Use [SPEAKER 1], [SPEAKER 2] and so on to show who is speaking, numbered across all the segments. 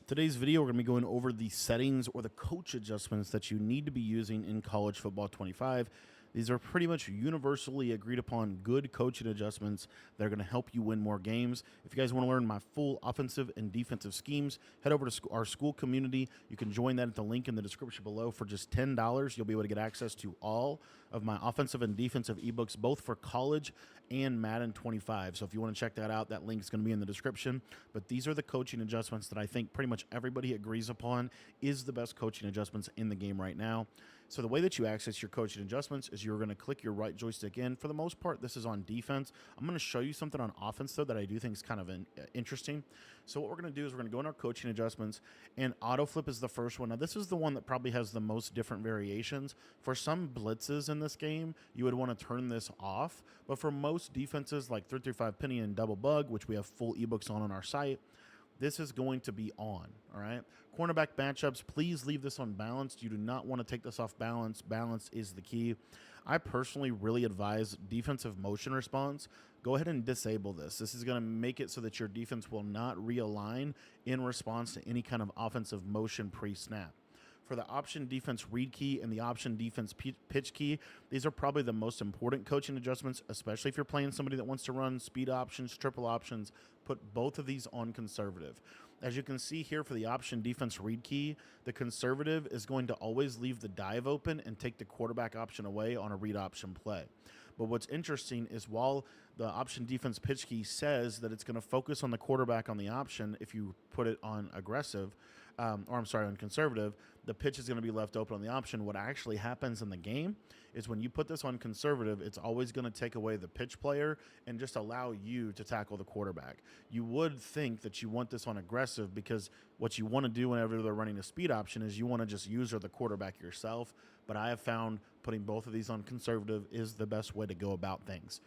[SPEAKER 1] Today's video, we're going to be going over the settings or the coach adjustments that you need to be using in College Football 25. These are pretty much universally agreed upon good coaching adjustments that are going to help you win more games. If you guys want to learn my full offensive and defensive schemes, head over to our school community. You can join that at the link in the description below for just $10. You'll be able to get access to all of my offensive and defensive ebooks, both for college and Madden 25. So if you want to check that out, that link is going to be in the description. But these are the coaching adjustments that I think pretty much everybody agrees upon is the best coaching adjustments in the game right now. So the way that you access your coaching adjustments is you're going to click your right joystick in. For the most part, this is on defense. I'm going to show you something on offense, though, that I do think is kind of interesting. So what we're going to do is we're going to go in our coaching adjustments, and auto flip is the first one. Now, this is the one that probably has the most different variations. For some blitzes in this game, you would want to turn this off. But for most defenses like 335 penny and double bug, which we have full ebooks on our site, this is going to be on, all right? Cornerback matchups, please leave this unbalanced. You do not want to take this off balance. Balance is the key. I personally really advise defensive motion response. Go ahead and disable this. This is going to make it so that your defense will not realign in response to any kind of offensive motion pre-snap. For the option defense read key and the option defense pitch key, these are probably the most important coaching adjustments, especially if you're playing somebody that wants to run speed options, triple options. Put both of these on conservative. As you can see here for the option defense read key, the conservative is going to always leave the dive open and take the quarterback option away on a read option play. But what's interesting is while the option defense pitch key says that it's going to focus on the quarterback on the option, if you put it on aggressive, on conservative, the pitch is going to be left open on the option. What actually happens in the game is when you put this on conservative, it's always going to take away the pitch player and just allow you to tackle the quarterback. You would think that you want this on aggressive because what you want to do whenever they're running a speed option is you want to just use the quarterback yourself. But I have found putting both of these on conservative is the best way to go about things.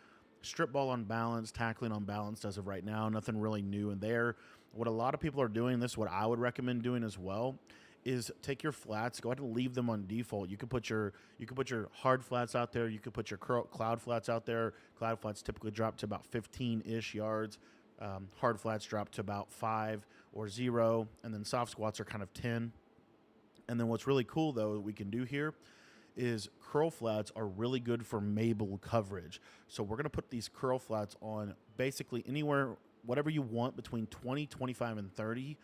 [SPEAKER 1] Strip ball unbalanced, tackling unbalanced as of right now, nothing really new in there. What a lot of people are doing, this is what I would recommend doing as well, is take your flats, go ahead and leave them on default. You could put your hard flats out there, you could put your cloud flats out there. Cloud flats typically drop to about 15-ish yards. Hard flats drop to about 5 or 0, and then soft squats are kind of 10. And then what's really cool, though, that we can do here is curl flats are really good for Mabel coverage. So we're going to put these curl flats on basically anywhere, whatever you want, between 20, 25, and 30.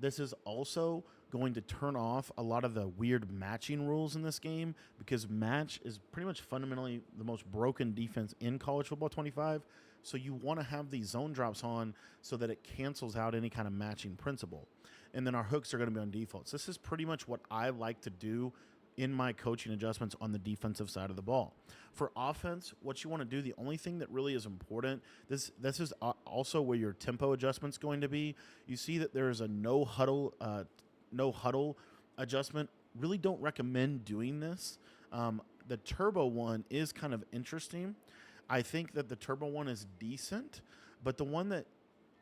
[SPEAKER 1] This is also going to turn off a lot of the weird matching rules in this game because match is pretty much fundamentally the most broken defense in College Football 25. So you want to have these zone drops on so that it cancels out any kind of matching principle. And then our hooks are going to be on default. So this is pretty much what I like to do in my coaching adjustments on the defensive side of the ball. For offense, what you want to do, the only thing that really is important, this is also where your tempo adjustment's going to be. You see that there is a no huddle adjustment. Really don't recommend doing this. The turbo one is kind of interesting. I think that the turbo one is decent, but the one that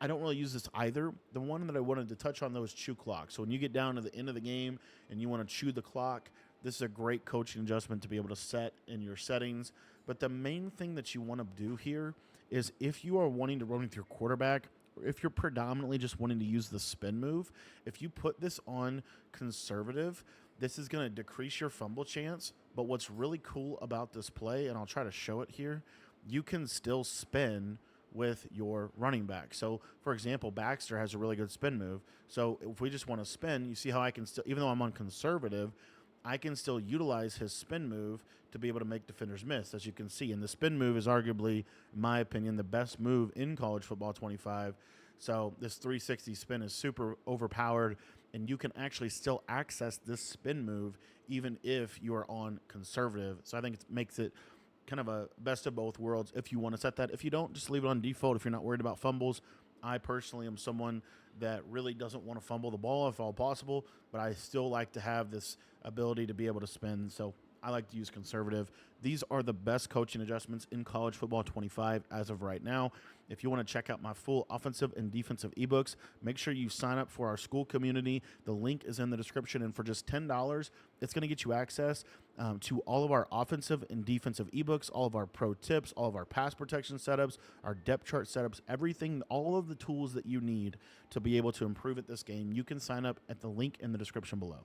[SPEAKER 1] I don't really use this either. The one that I wanted to touch on, though, is chew clock. So when you get down to the end of the game and you want to chew the clock, this is a great coaching adjustment to be able to set in your settings. But the main thing that you want to do here is if you are wanting to run with your quarterback, or if you're predominantly just wanting to use the spin move, if you put this on conservative, this is going to decrease your fumble chance. But what's really cool about this play, and I'll try to show it here, you can still spin with your running back. So, for example, Baxter has a really good spin move. So if we just want to spin, you see how I can still, even though I'm on conservative, I can still utilize his spin move to be able to make defenders miss, as you can see. And the spin move is arguably, in my opinion, the best move in College Football 25. So this 360 spin is super overpowered, and you can actually still access this spin move even if you are on conservative. So I think it makes it kind of a best of both worlds if you want to set that. If you don't, just leave it on default if you're not worried about fumbles. I personally am someone that really doesn't want to fumble the ball if all possible, but I still like to have this ability to be able to spin. So I like to use conservative. These are the best coaching adjustments in college football 25 as of right now. If you want to check out my full offensive and defensive ebooks, make sure you sign up for our school community. The link is in the description, and for just $10, it's going to get you access to all of our offensive and defensive ebooks, all of our pro tips, all of our pass protection setups, our depth chart setups, everything, all of the tools that you need to be able to improve at this game. You can sign up at the link in the description below.